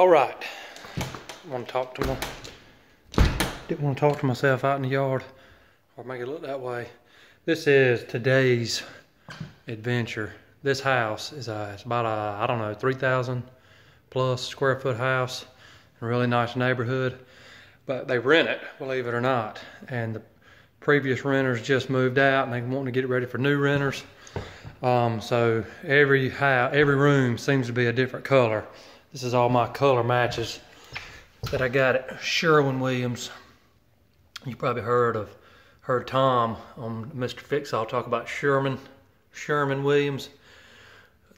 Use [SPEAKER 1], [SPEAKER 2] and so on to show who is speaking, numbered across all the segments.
[SPEAKER 1] All right, didn't want to talk to myself out in the yard or make it look that way. This is today's adventure. This house is it's about a, I don't know, 3,000 plus square foot house in a really nice neighborhood, but they rent it, believe it or not. And the previous renters just moved out and they want to get it ready for new renters. So every room seems to be a different color. This is all my color matches that I got at Sherwin-Williams. You probably heard Tom on Mr. Fix-All talk about Sherman-Williams.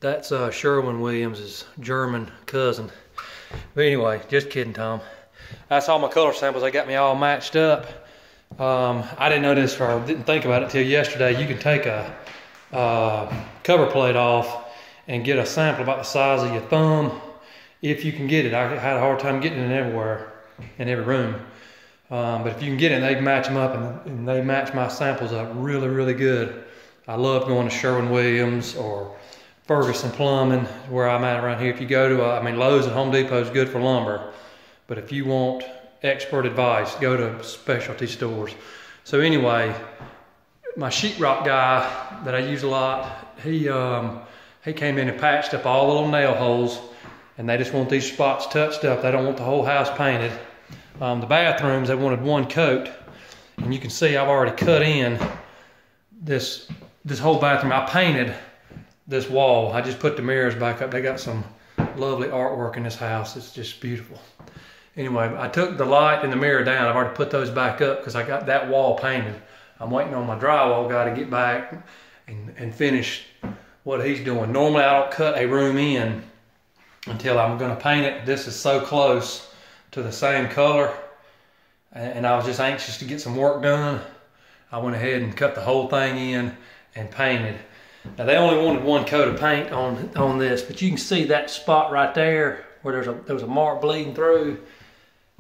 [SPEAKER 1] That's Sherwin-Williams' German cousin. But anyway, just kidding, Tom. That's all my color samples. They got me all matched up. I didn't know this, or didn't think about it till yesterday. You can take a cover plate off and get a sample about the size of your thumb, if you can get it. I had a hard time getting it everywhere, in every room. But if you can get it, they match them up, and they match my samples up really, really good. I love going to Sherwin-Williams or Ferguson Plumbing, where I'm at around here. If you go to, Lowe's and Home Depot is good for lumber. But if you want expert advice, go to specialty stores. So anyway, my sheetrock guy that I use a lot, he came in and patched up all the little nail holes, and they just want these spots touched up. They don't want the whole house painted. The bathrooms, they wanted one coat, and you can see I've already cut in this whole bathroom. I painted this wall. I just put the mirrors back up. They got some lovely artwork in this house. It's just beautiful. Anyway, I took the light and the mirror down. I've already put those back up because I got that wall painted. I'm waiting on my drywall guy to get back and finish what he's doing. Normally I don't cut a room in until I'm gonna paint it. This is so close to the same color, and I was just anxious to get some work done. I went ahead and cut the whole thing in and painted. Now they only wanted one coat of paint on this, but you can see that spot right there where there was a mark bleeding through.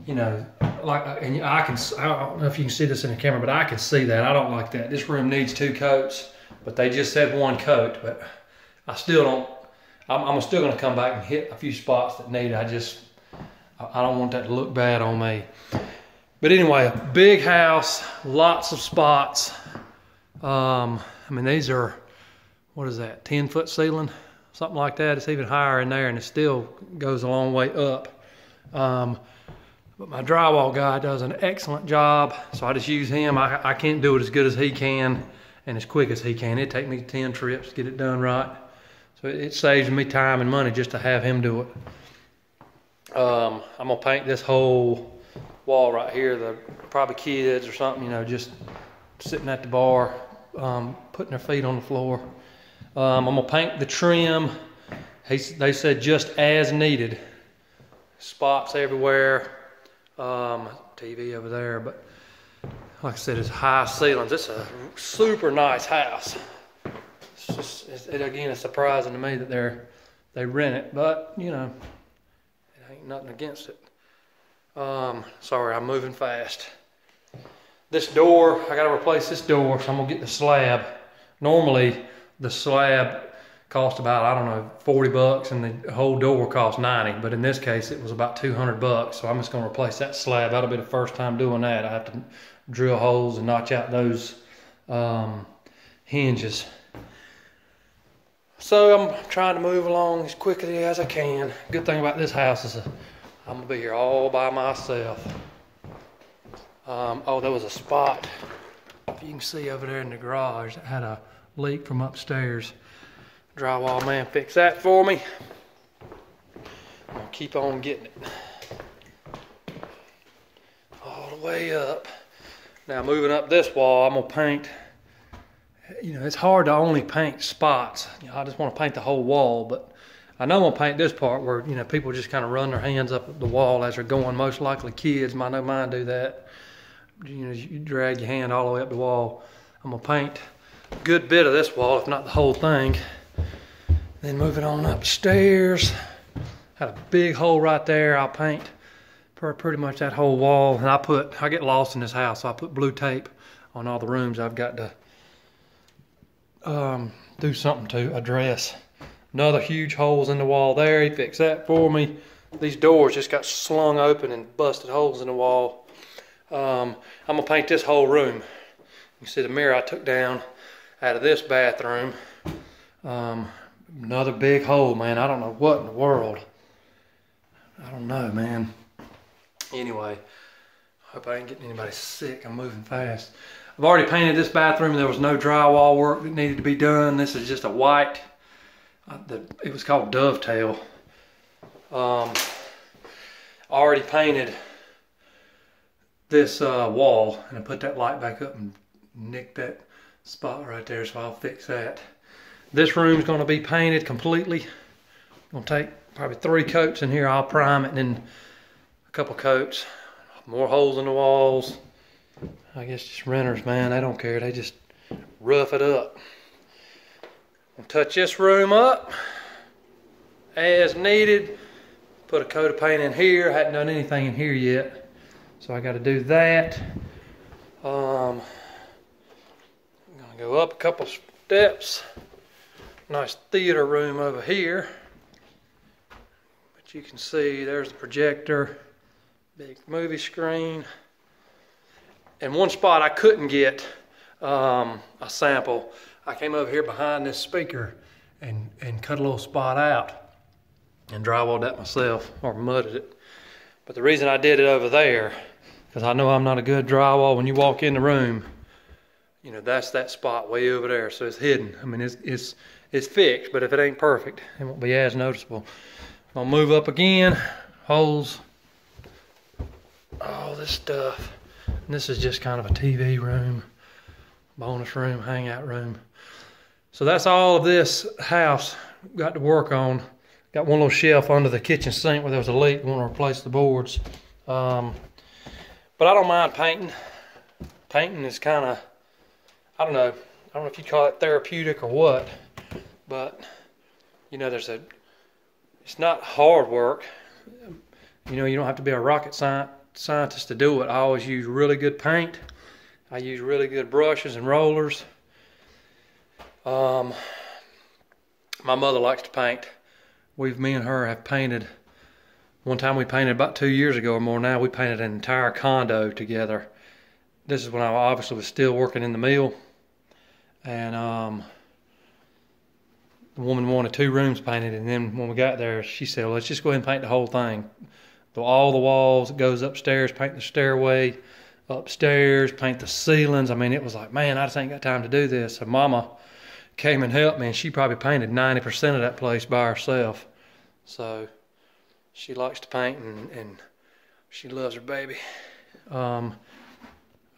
[SPEAKER 1] You know, and I don't know if you can see this in the camera, but I can see that. I don't like that. This room needs 2 coats, but they just said 1 coat. But I still don't. I'm still going to come back and hit a few spots that need it. I don't want that to look bad on me. But anyway, a big house, lots of spots. These are, what is that, 10-foot ceiling? Something like that. It's even higher in there, and it still goes a long way up. But my drywall guy does an excellent job, so I just use him. I can't do it as good as he can and as quick as he can. It'd take me 10 trips to get it done right. So it saves me time and money just to have him do it. I'm gonna paint this whole wall right here. Probably kids or something, just sitting at the bar, putting their feet on the floor. I'm gonna paint the trim. They said just as needed. Spots everywhere. TV over there, but like I said, it's high ceilings. It's a super nice house. Again, it's surprising to me that they rent it, but it ain't nothing against it. Sorry, I'm moving fast. This door, I gotta replace this door, so I'm gonna get the slab. Normally, the slab cost about, I don't know, 40 bucks, and the whole door cost 90, but in this case it was about 200 bucks, so I'm just going to replace that slab. That'll be the first time doing that. I have to drill holes and notch out those hinges. So I'm trying to move along as quickly as I can. Good thing about this house is I'm going to be here all by myself. There was a spot, you can see over there in the garage, that had a leak from upstairs. Drywall man fixed that for me. I'm gonna keep on getting it all the way up. Now moving up this wall, I'm gonna paint. It's hard to only paint spots. I just want to paint the whole wall, but I know I'm gonna paint this part where people just kind of run their hands up the wall as they're going. Most likely kids. I know mine do that. You drag your hand all the way up the wall. I'm gonna paint a good bit of this wall, if not the whole thing. Then moving on upstairs, had a big hole right there. I'll paint pretty much that whole wall. And I get lost in this house, so I put blue tape on all the rooms I've got to do something to address. Another huge holes in the wall there. He fixed that for me. these doors just got slung open and busted holes in the wall. I'm gonna paint this whole room. You see the mirror I took down out of this bathroom. Another big hole, man. I don't know what in the world. I don't know, man. Anyway, hope I ain't getting anybody sick. I'm moving fast. I've already painted this bathroom. There was no drywall work that needed to be done. This is just a white, it was called Dovetail. Already painted this wall, and I put that light back up and nicked that spot right there, so I'll fix that. This room's gonna be painted completely. Gonna take probably 3 coats in here. I'll prime it and then a couple coats. More holes in the walls. I guess just renters, man, they don't care. They just rough it up. I'll touch this room up as needed. Put a coat of paint in here. I hadn't done anything in here yet, so I got to do that. I'm gonna go up a couple steps. Nice theater room over here. But you can see there's the projector, big movie screen. And one spot I couldn't get a sample, I came over here behind this speaker and cut a little spot out and drywalled that myself, or mudded it. But the reason I did it over there, because I know I'm not a good drywall. When you walk in the room, you know, that's that spot way over there, so it's hidden. I mean, it's fixed, but if it ain't perfect, it won't be as noticeable. I'll move up again, holes, all this stuff. And this is just kind of a TV room, bonus room, hangout room. So that's all of this house got to work on. Got one little shelf under the kitchen sink where there was a leak. We want to replace the boards. But I don't mind painting. Painting is kind of, I don't know if you call it therapeutic or what, but you know, it's not hard work. You know, you don't have to be a rocket scientist to do it. I always use really good paint. I use really good brushes and rollers. My mother likes to paint. Me and her have painted. One time we painted about 2 years ago or more now. We painted an entire condo together. This is when I obviously was still working in the mill. And the woman wanted 2 rooms painted, and then when we got there, she said, well, let's just go ahead and paint the whole thing. All the walls, it goes upstairs, paint the stairway, upstairs, paint the ceilings. I mean, it was like, man, I just ain't got time to do this. So Mama came and helped me, and she probably painted 90% of that place by herself. So she likes to paint, and she loves her baby. I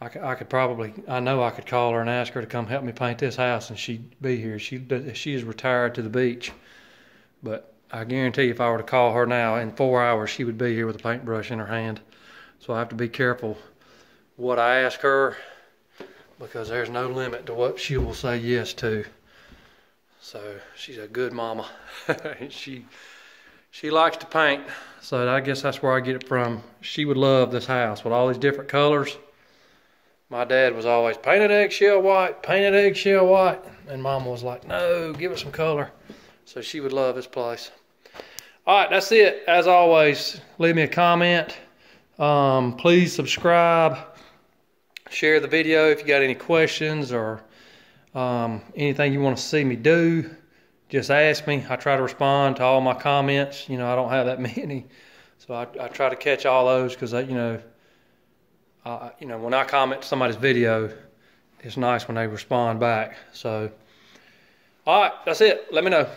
[SPEAKER 1] know I could call her and ask her to come help me paint this house, and she'd be here. She is retired to the beach, but I guarantee if I were to call her now, in 4 hours, she would be here with a paintbrush in her hand. So I have to be careful what I ask her, because there's no limit to what she will say yes to. So she's a good mama. She likes to paint, so I guess that's where I get it from. She would love this house with all these different colors. My dad was always painted eggshell white, and Mama was like, no, give it some color. So she would love this place. All right, that's it. As always, leave me a comment. Please subscribe. Share the video if you got any questions or anything you want to see me do. Just ask me. I try to respond to all my comments. You know, I don't have that many. So I try to catch all those, because, you know, when I comment to somebody's video, it's nice when they respond back. So, all right, that's it. Let me know.